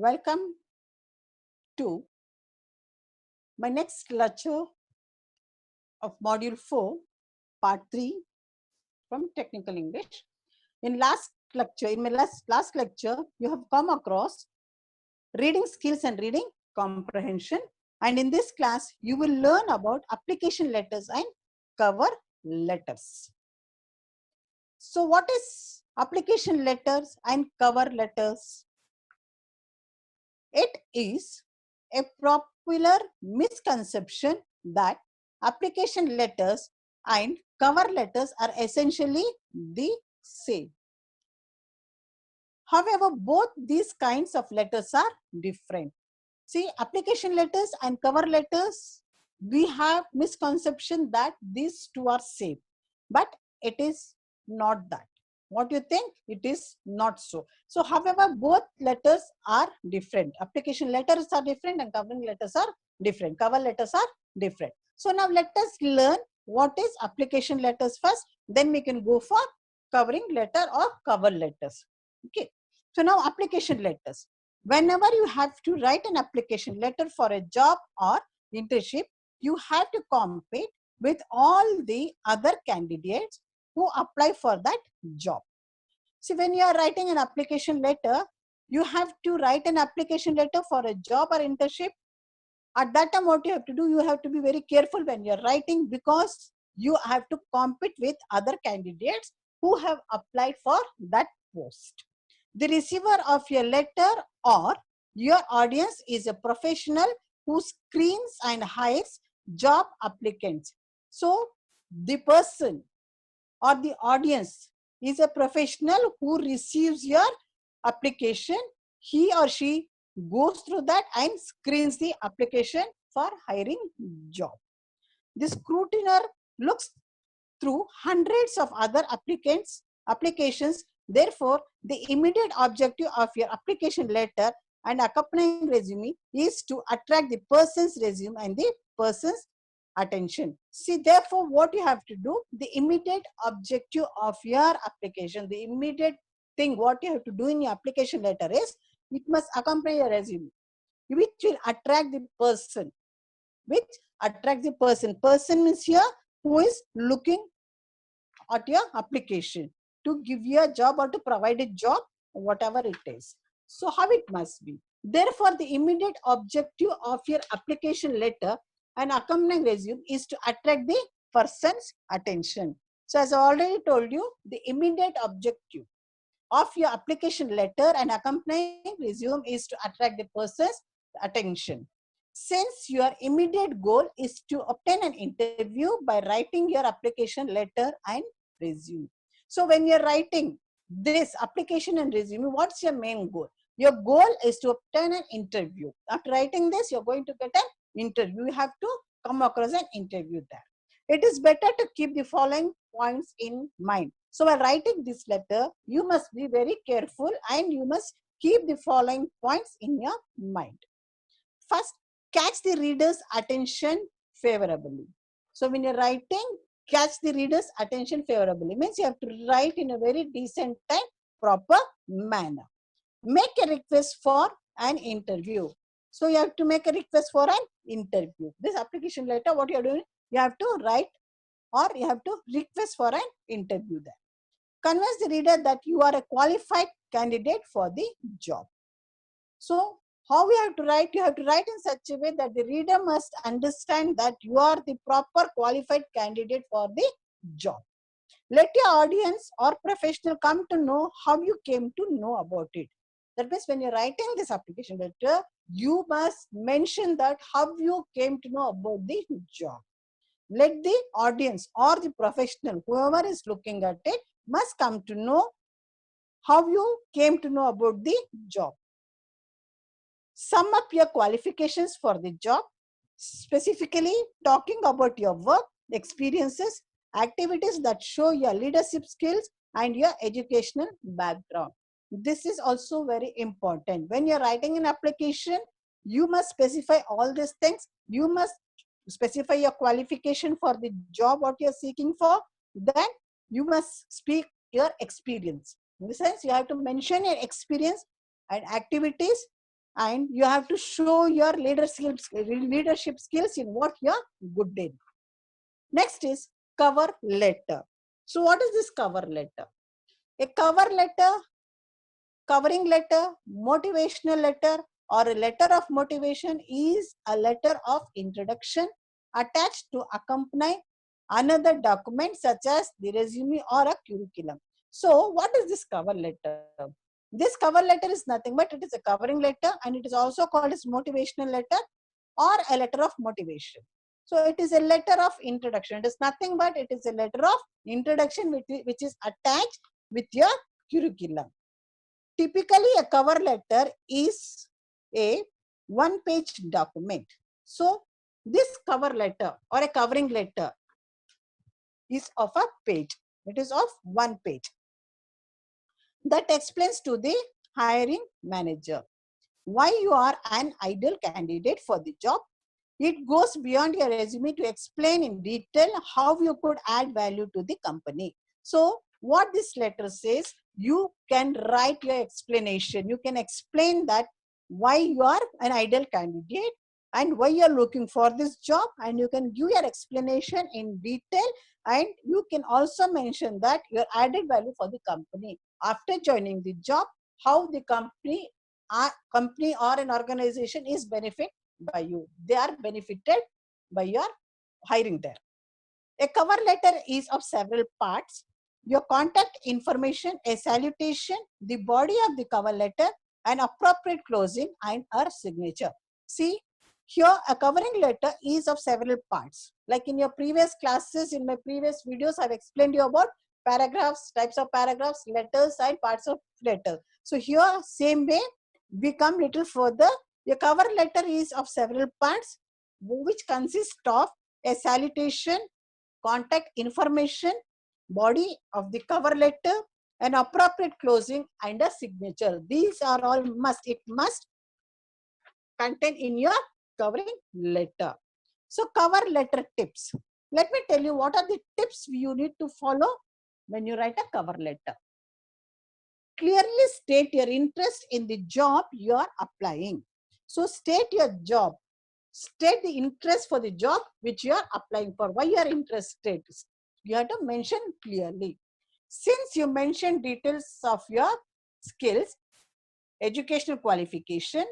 Welcome to my next lecture of Module 4, Part 3 from Technical English. In my last lecture, you have come across reading skills and reading comprehension. And in this class, you will learn about application letters and cover letters. So what is application letters and cover letters? It is a popular misconception that application letters and cover letters are essentially the same. However, both these kinds of letters are different. See, application letters and cover letters, we have misconception that these two are same, but it is not that. What you think? It is not so. So, however, both letters are different. Application letters are different and covering letters are different. Cover letters are different. So, now let us learn what is application letters first. Then we can go for covering letter or cover letters. Okay. So, now application letters. Whenever you have to write an application letter for a job or internship, you have to compete with all the other candidates who apply for that job. See, when you are writing an application letter, you have to write an application letter for a job or internship. At that time, what you have to do, you have to be very careful when you are writing, because you have to compete with other candidates who have applied for that post. The receiver of your letter or your audience is a professional who screens and hires job applicants. So, the person or the audience is a professional who receives your application. He or she goes through that and screens the application for hiring job. The scrutiner looks through hundreds of other applications. Therefore, the immediate objective of your application letter and accompanying resume is to attract the person's resume and the person's attention. See, therefore, what you have to do, the immediate objective of your application, the immediate thing what you have to do in your application letter is, it must accompany your resume, which will attract the person. Which attracts the person. Person means here who is looking at your application to give you a job or to provide a job, whatever it is. So how it must be. Therefore, the immediate objective of your application letter and accompanying resume is to attract the person's attention. So as I already told you, the immediate objective of your application letter and accompanying resume is to attract the person's attention. Since your immediate goal is to obtain an interview by writing your application letter and resume. So when you're writing this application and resume, what's your main goal? Your goal is to obtain an interview. After writing this, you're going to get an interview. You have to come across an interview there. It is better to keep the following points in mind. So while writing this letter, you must be very careful and you must keep the following points in your mind. First, catch the reader's attention favorably. So when you're writing, catch the reader's attention favorably. Means you have to write in a very decent time, proper manner. Make a request for an interview. So you have to make a request for an interview. This application letter, what you are doing, you have to write or you have to request for an interview there. Convince the reader that you are a qualified candidate for the job. So how you have to write? You have to write in such a way that the reader must understand that you are the proper qualified candidate for the job. Let your audience or professional come to know how you came to know about it. That means when you're writing this application letter, you must mention that how you came to know about the job. Let the audience or the professional, whoever is looking at it, must come to know how you came to know about the job. Sum up your qualifications for the job, specifically talking about your work, experiences, activities that show your leadership skills and your educational background. This is also very important. When you're writing an application, you must specify all these things. You must specify your qualification for the job what you're seeking for. Then you must speak your experience. In the sense, you have to mention your experience and activities and you have to show your leadership skills in what you're good in. Next is cover letter. So what is this cover letter? A cover letter, covering letter, motivational letter, or a letter of motivation is a letter of introduction attached to accompany another document such as the resume or a curriculum. So what is this cover letter? This cover letter is nothing but it is a covering letter, and it is also called as motivational letter or a letter of motivation. So it is a letter of introduction. It is nothing but it is a letter of introduction which is attached with your curriculum. Typically, a cover letter is a one-page document. So this cover letter or a covering letter is of a page. It is of one page. That explains to the hiring manager why you are an ideal candidate for the job. It goes beyond your resume to explain in detail how you could add value to the company. So what this letter says, you can write your explanation. You can explain that why you are an ideal candidate and why you are looking for this job, and you can give your explanation in detail, and you can also mention that your added value for the company after joining the job, how the company or an organization is benefit by you. They are benefited by your hiring there. A cover letter is of several parts. Your contact information, a salutation, the body of the cover letter, an appropriate closing, and a signature. See, here a covering letter is of several parts. Like in your previous classes, in my previous videos, I've explained you about paragraphs, types of paragraphs, letters, and parts of letter. So here, same way, we come little further. Your cover letter is of several parts, which consist of a salutation, contact information, body of the cover letter, an appropriate closing, and a signature. These are all must. It must contain in your covering letter. So cover letter tips. Let me tell you what are the tips you need to follow when you write a cover letter. Clearly state your interest in the job you are applying. So state your job. State the interest for the job which you are applying for. Why you are interested? You have to mention clearly. Since you mention details of your skills, educational qualification,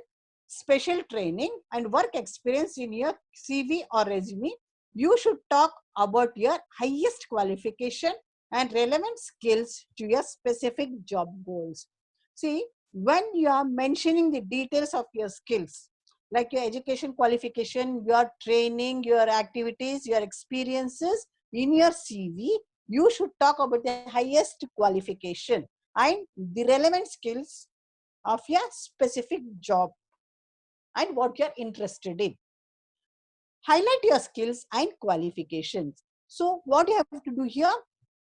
special training, and work experience in your CV or resume, you should talk about your highest qualification and relevant skills to your specific job goals. See, when you are mentioning the details of your skills, like your education qualification, your training, your activities, your experiences in your CV, you should talk about the highest qualification and the relevant skills of your specific job and what you're interested in. Highlight your skills and qualifications. So what you have to do here,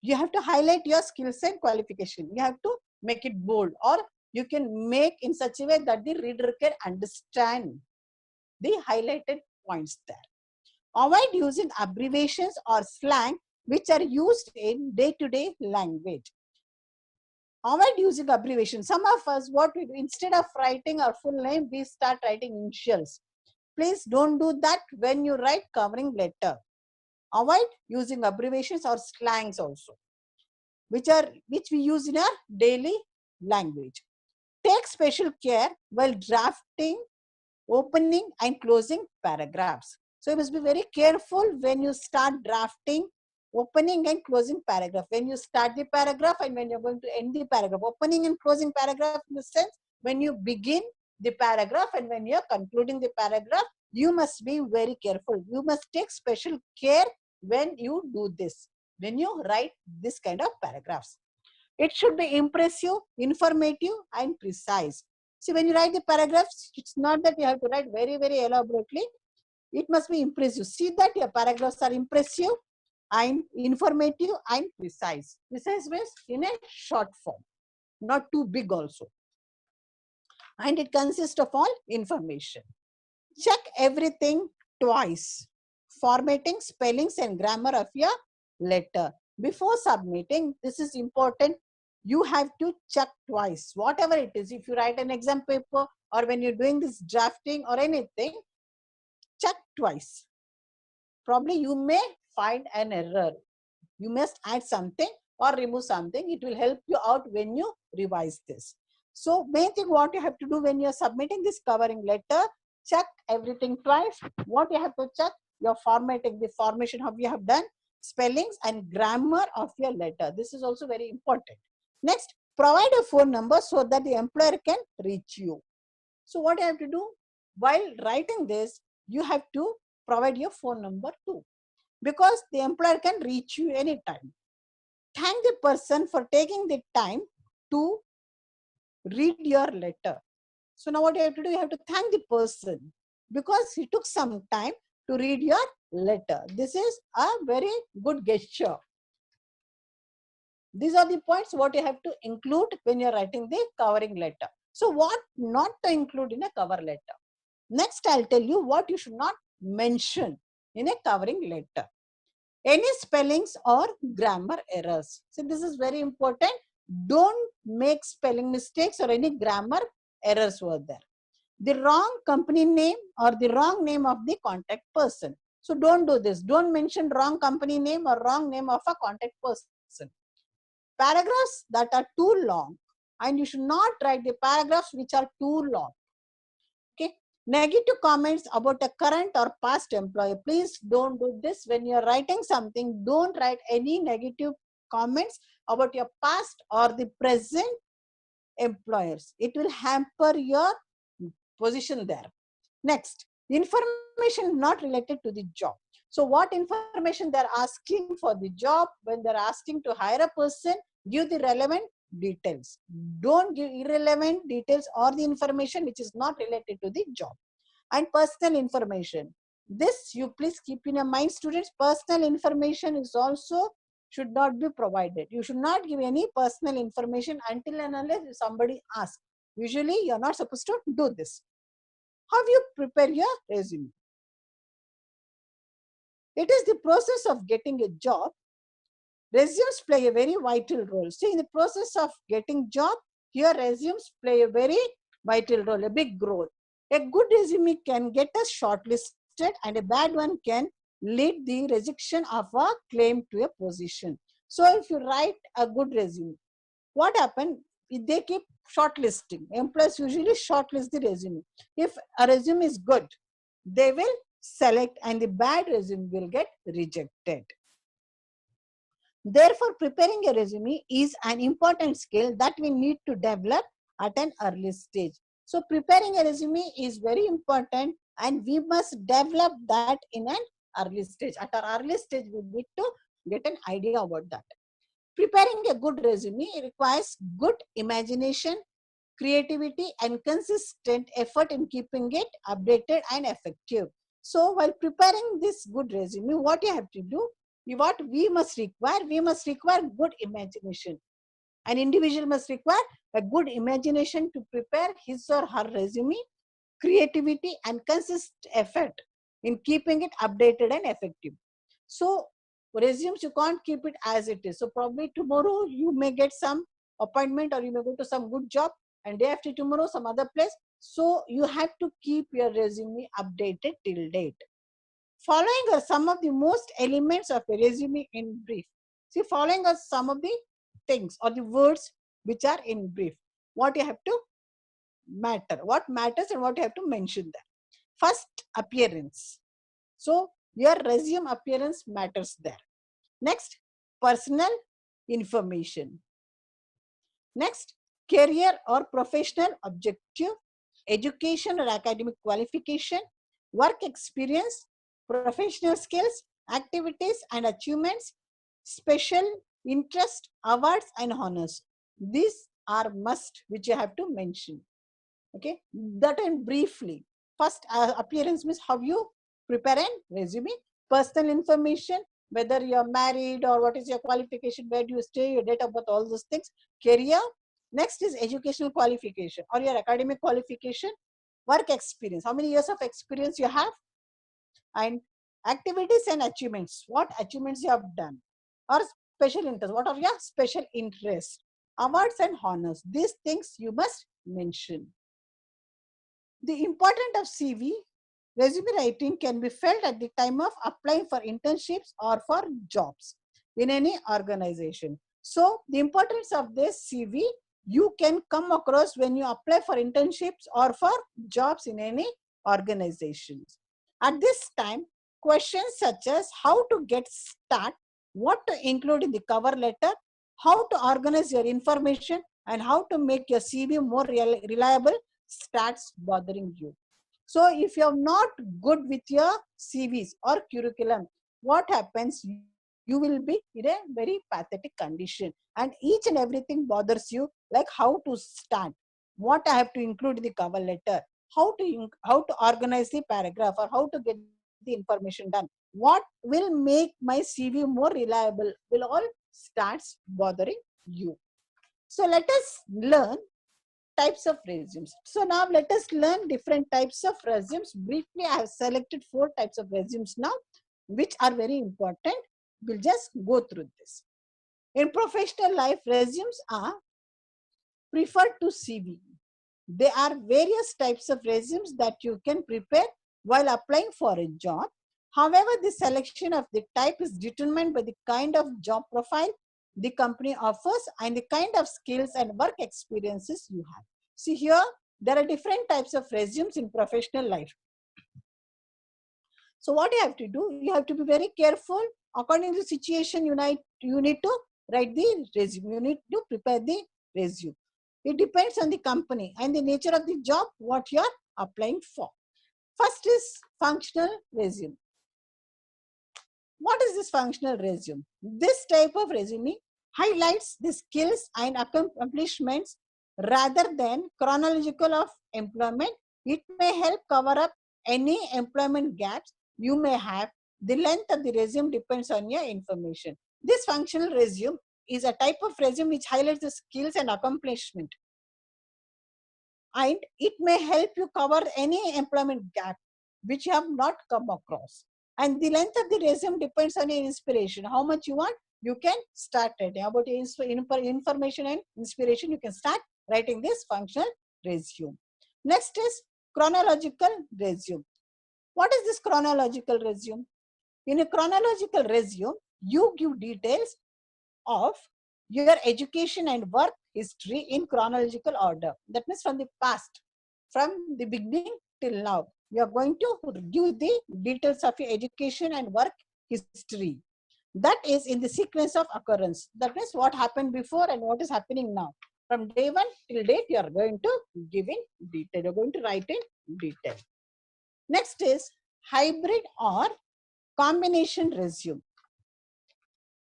you have to highlight your skills and qualification. You have to make it bold, or you can make in such a way that the reader can understand the highlighted points there. Avoid using abbreviations or slang which are used in day-to-day language. Avoid using abbreviations. Some of us, what we do, instead of writing our full name, we start writing initials. Please don't do that when you write covering letter. Avoid using abbreviations or slangs also, which we use in our daily language. Take special care while drafting opening and closing paragraphs. So you must be very careful when you start drafting opening and closing paragraph. When you start the paragraph and when you're going to end the paragraph. Opening and closing paragraph in the sense when you begin the paragraph and when you're concluding the paragraph, you must be very careful. You must take special care when you do this, when you write this kind of paragraphs. It should be impressive, informative, and precise. See, when you write the paragraphs, it's not that you have to write very, very elaborately. It must be impressive. See that your paragraphs are impressive and informative and precise. Precise means in a short form, not too big also. And it consists of all information. Check everything twice. Formatting, spellings, and grammar of your letter. Before submitting, this is important. you have to check twice, whatever it is. If you write an exam paper or when you're doing this drafting or anything, check twice. Probably you may find an error. You must add something or remove something. It will help you out when you revise this. So main thing what you have to do when you're submitting this covering letter, check everything twice. What you have to check, your formatting, the formation how you have done, spellings and grammar of your letter. This is also very important. Next, provide a phone number so that the employer can reach you. So what you have to do, while writing this, you have to provide your phone number too, because the employer can reach you anytime. Thank the person for taking the time to read your letter. So now what you have to do, you have to thank the person because he took some time to read your letter. This is a very good gesture. These are the points what you have to include when you're writing the covering letter. So what not to include in a cover letter. Next, I'll tell you what you should not mention in a covering letter. Any spellings or grammar errors. So this is very important. Don't make spelling mistakes or any grammar errors were there. The wrong company name or the wrong name of the contact person. So don't do this. Don't mention wrong company name or wrong name of a contact person. Paragraphs that are too long, and you should not write the paragraphs which are too long. Okay. Negative comments about a current or past employee. Please don't do this. When you're writing something, don't write any negative comments about your past or the present employers. It will hamper your position there. Next, information not related to the job. So what information they're asking for the job, when they're asking to hire a person, give the relevant details. Don't give irrelevant details or the information which is not related to the job. And personal information. This you please keep in your mind, students. Personal information is also should not be provided. You should not give any personal information until and unless somebody asks. Usually, you're not supposed to do this. How you prepare your resume? It is the process of getting a job. Resumes play a very vital role. See, in the process of getting job, here resumes play a very vital role, a big role. A good resume can get us shortlisted and a bad one can lead the rejection of a claim to a position. So if you write a good resume, what happens? They keep shortlisting. Employers usually shortlist the resume. If a resume is good, they will select and the bad resume will get rejected. Therefore, preparing a resume is an important skill that we need to develop at an early stage. So, preparing a resume is very important and we must develop that in an early stage. At our early stage, we need to get an idea about that. Preparing a good resume requires good imagination, creativity, and consistent effort in keeping it updated and effective. So, while preparing this good resume, what you have to do, what we must require good imagination. An individual must require a good imagination to prepare his or her resume, creativity, and consistent effort in keeping it updated and effective. So, resumes you can't keep it as it is. So, probably tomorrow you may get some appointment or you may go to some good job and day after tomorrow some other place. So, you have to keep your resume updated till date. Following are some of the most elements of a resume in brief. See, following are some of the things or the words which are in brief. What you have to matter, what matters and what you have to mention there. First, appearance. So, your resume appearance matters there. Next, personal information. Next, career or professional objective, education or academic qualification, work experience, professional skills, activities and achievements, special interest, awards and honors. These are must which you have to mention. Okay, that and briefly. First, appearance means how you prepare a resume. Personal information, whether you're married or what is your qualification, where do you stay, your date of birth, all those things. Career. Next is educational qualification or your academic qualification. Work experience, how many years of experience you have, and activities and achievements, what achievements you have done, or special interest, what are your special interests. awards and honors. These things you must mention. The importance of CV, resume writing can be felt at the time of applying for internships or for jobs in any organization. So the importance of this CV you can come across when you apply for internships or for jobs in any organizations. At this time, questions such as how to get started, what to include in the cover letter, how to organize your information, and how to make your CV more reliable starts bothering you. So if you're not good with your CVs or curriculum, what happens? You will be in a very pathetic condition, and each and everything bothers you, like how to start, what I have to include in the cover letter, how to organize the paragraph, or how to get the information done. What will make my CV more reliable will all starts bothering you. So let us learn types of resumes. So now let us learn different types of resumes. Briefly, I have selected 4 types of resumes now, which are very important. We'll just go through this. In professional life, resumes are preferred to CV. There are various types of resumes that you can prepare while applying for a job. However, the selection of the type is determined by the kind of job profile the company offers and the kind of skills and work experiences you have. See here, there are different types of resumes in professional life. So what you have to do, you have to be very careful. According to the situation, you need to write the resume. You need to prepare the resume. It depends on the company and the nature of the job, what you are applying for. First is functional resume. What is this functional resume? This type of resume highlights the skills and accomplishments rather than chronological of employment. It may help cover up any employment gaps you may have. The length of the resume depends on your information. This functional resume is a type of resume which highlights the skills and accomplishment, and it may help you cover any employment gap which you have not come across. And the length of the resume depends on your inspiration. How much you want, you can start writing. About your information and inspiration, you can start writing this functional resume. Next is chronological resume. What is this chronological resume? In a chronological resume, you give details of your education and work history in chronological order. That means from the past, from the beginning till now. You are going to give the details of your education and work history. That is in the sequence of occurrence. That means what happened before and what is happening now. From day 1 till date, you are going to give in detail. You are going to write in detail. Next is hybrid or combination resume.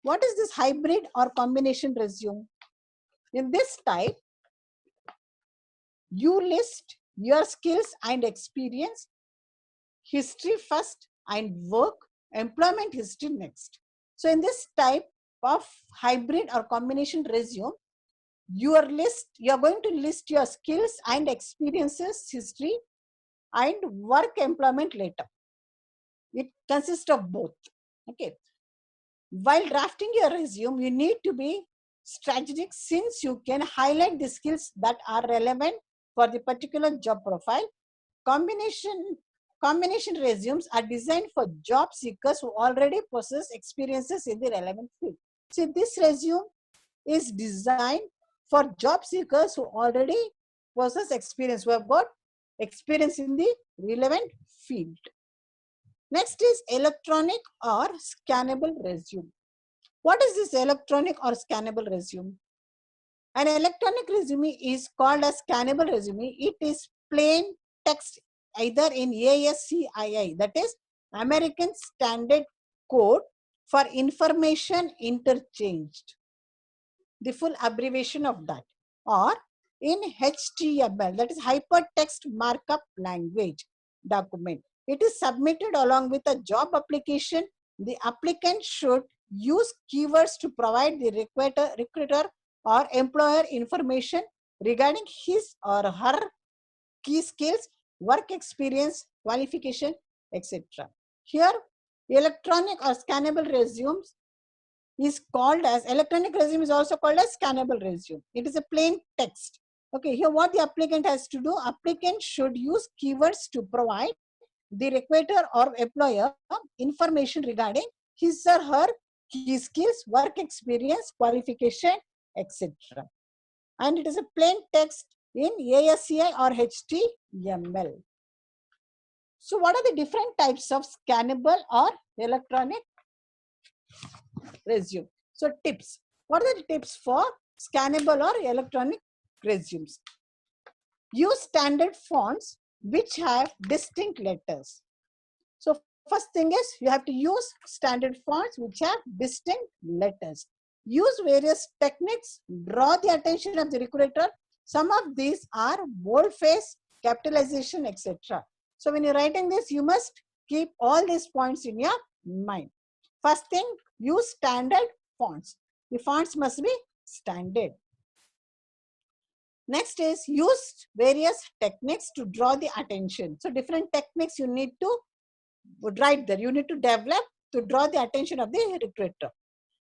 What is this hybrid or combination resume? In this type, you list your skills and experience, history first and work, employment history next. So in this type of hybrid or combination resume, you are going to list your skills and experiences, history, and work employment later. It consists of both. Okay. While drafting your resume, you need to be strategic, since you can highlight the skills that are relevant for the particular job profile. Combination resumes are designed for job seekers who already possess experiences in the relevant field. See, this resume is designed for job seekers who already possess experience, who have got experience in the relevant field. Next is electronic or scannable resume. What is this electronic or scannable resume? An electronic resume is called a scannable resume. It is plain text either in ASCII, that is American Standard Code for Information Interchanged, the full abbreviation of that, or in HTML, that is Hypertext Markup Language document. It is submitted along with a job application. The applicant should use keywords to provide the recruiter or employer information regarding his or her key skills, work experience, qualification, etc. Here, electronic or scannable resumes is called as, electronic resume is also called as scannable resume. It is a plain text. Okay, here what the applicant has to do, applicant should use keywords to provide the recruiter or employer information regarding his or her key skills, work experience, qualification, etc. And it is a plain text in ASCII or HTML. So what are the different types of scannable or electronic resume? So tips. What are the tips for scannable or electronic resumes? Use standard fonts which have distinct letters. So first thing is you have to use standard fonts which have distinct letters. Use various techniques, draw the attention of the recruiter. Some of these are boldface, capitalization, etc. So when you're writing this, you must keep all these points in your mind. First thing, use standard fonts. The fonts must be standard. Next is use various techniques to draw the attention. So different techniques you need to write there. You need to develop to draw the attention of the recruiter.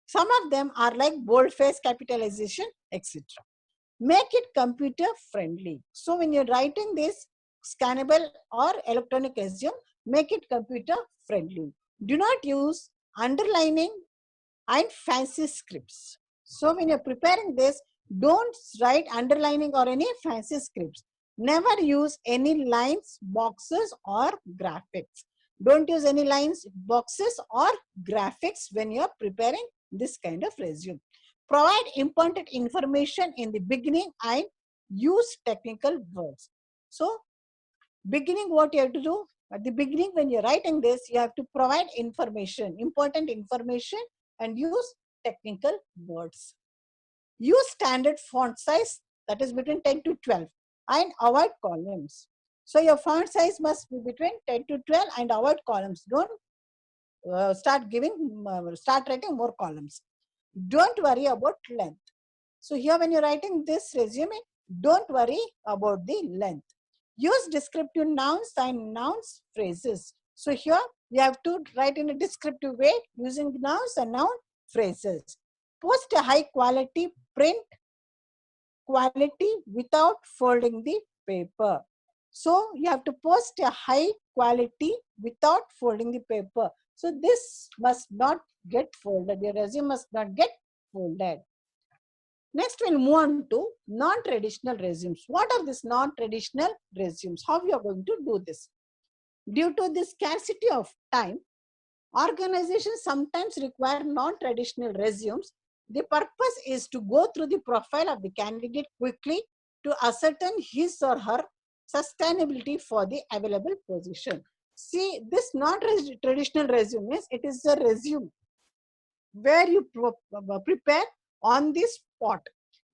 Some of them are like boldface, capitalization, etc. Make it computer friendly. So when you're writing this scannable or electronic resume, make it computer friendly. Do not use underlining and fancy scripts. So when you're preparing this, don't write underlining or any fancy scripts. Never use any lines, boxes or graphics. Don't use any lines, boxes or graphics when you're preparing this kind of resume. Provide important information in the beginning and use technical words. So beginning, what you have to do, at the beginning when you're writing this, you have to provide information, important information, and use technical words. Use standard font size, that is between 10 to 12, and avoid columns. So your font size must be between 10 to 12 and avoid columns. Don't start writing more columns. Don't worry about length. So here when you're writing this resume, don't worry about the length. Use descriptive nouns and nouns phrases. So here you have to write in a descriptive way using nouns and noun phrases. Post a high quality print quality without folding the paper. So you have to post a high quality without folding the paper. So this must not get folded. Your resume must not get folded. Next, we'll move on to non-traditional resumes. What are these non-traditional resumes? How we are going to do this? Due to the scarcity of time, organizations sometimes require non-traditional resumes. The purpose is to go through the profile of the candidate quickly to ascertain his or her sustainability for the available position. See, this non-traditional resume is, it is a resume where you prepare on the spot.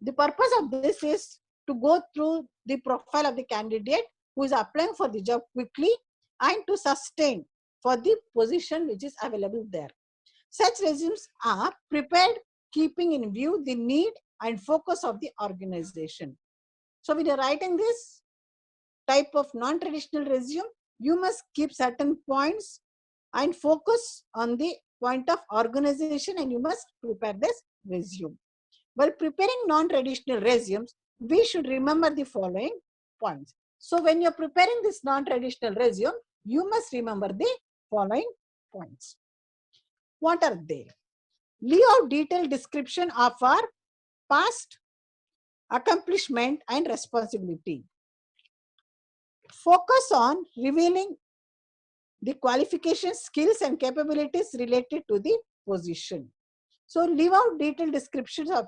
The purpose of this is to go through the profile of the candidate who is applying for the job quickly and to sustain for the position which is available there. Such resumes are prepared keeping in view the need and focus of the organization. So when you're writing this type of non-traditional resume, you must keep certain points and focus on the point of organization, and you must prepare this resume. While preparing non-traditional resumes, we should remember the following points. So when you're preparing this non-traditional resume, you must remember the following points. What are they? Leave out detailed description of our past accomplishment and responsibility. Focus on revealing the qualifications, skills and capabilities related to the position. So leave out detailed descriptions of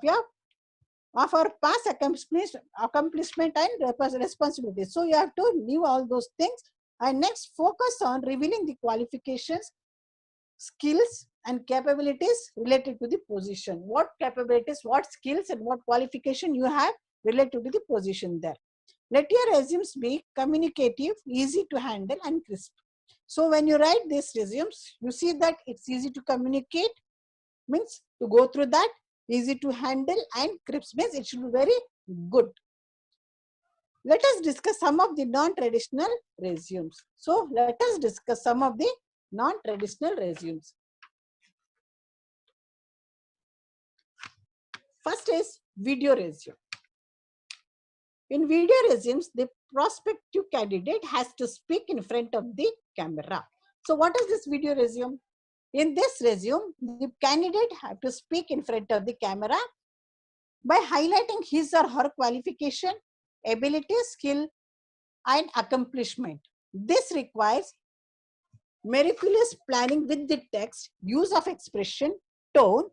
our past accomplishment and responsibilities. So you have to leave all those things, and next focus on revealing the qualifications, skills and capabilities related to the position. What capabilities, what skills and what qualification you have related to the position there. Let your resumes be communicative, easy to handle and crisp. So when you write these resumes, you see that it's easy to communicate, means to go through that, easy to handle, and crisp means it should be very good. Let us discuss some of the non-traditional resumes. So let us discuss some of the non-traditional resumes. First is video resume. In video resumes, the prospective candidate has to speak in front of the camera. So what is this video resume? In this resume, the candidate have to speak in front of the camera by highlighting his or her qualification, ability, skill, and accomplishment. This requires meticulous planning with the text, use of expression, tone,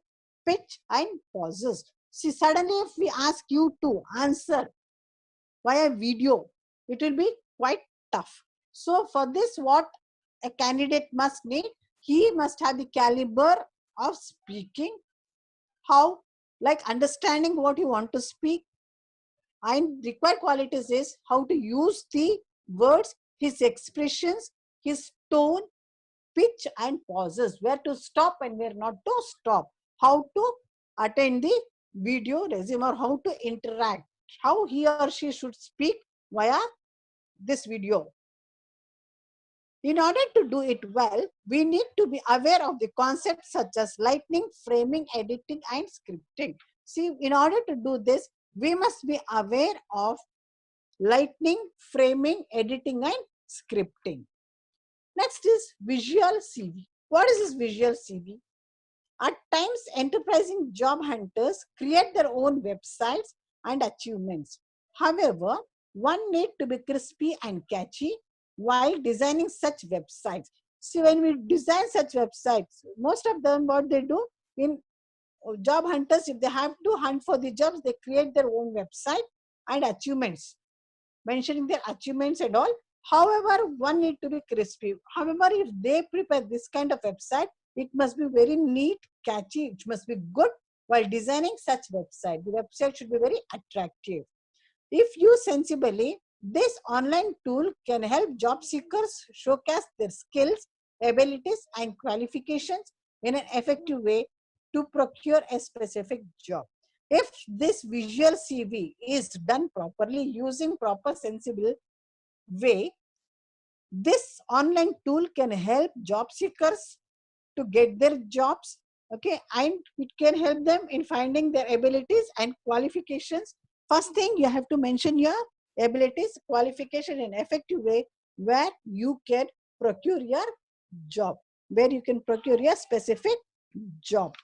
pitch, and pauses. See, suddenly if we ask you to answer via video, it will be quite tough. So for this, what a candidate must need, he must have the caliber of speaking, how, like understanding what you want to speak, and required qualities is how to use the words, his expressions, his tone, pitch, and pauses, where to stop and where not to stop, how to attend the video resume, or how to interact, how he or she should speak via this video. In order to do it well, we need to be aware of the concepts such as lighting, framing, editing, and scripting. See, in order to do this, we must be aware of lighting, framing, editing, and scripting. Next is visual CV. What is this visual CV? At times, enterprising job hunters create their own websites and achievements. However, one need to be crispy and catchy while designing such websites. See, when we design such websites, most of them, what they do in job hunters, if they have to hunt for the jobs, they create their own website and achievements, mentioning their achievements and all. However, one need to be crispy. However, if they prepare this kind of website, it must be very neat, catchy, it must be good while designing such website. The website should be very attractive. If used sensibly, this online tool can help job seekers showcase their skills, abilities, and qualifications in an effective way to procure a specific job. If this visual CV is done properly using proper sensible way, this online tool can help job seekers to get their jobs, okay, and it can help them in finding their abilities and qualifications. First thing, you have to mention your abilities, qualification in effective way where you can procure your job, where you can procure your specific job.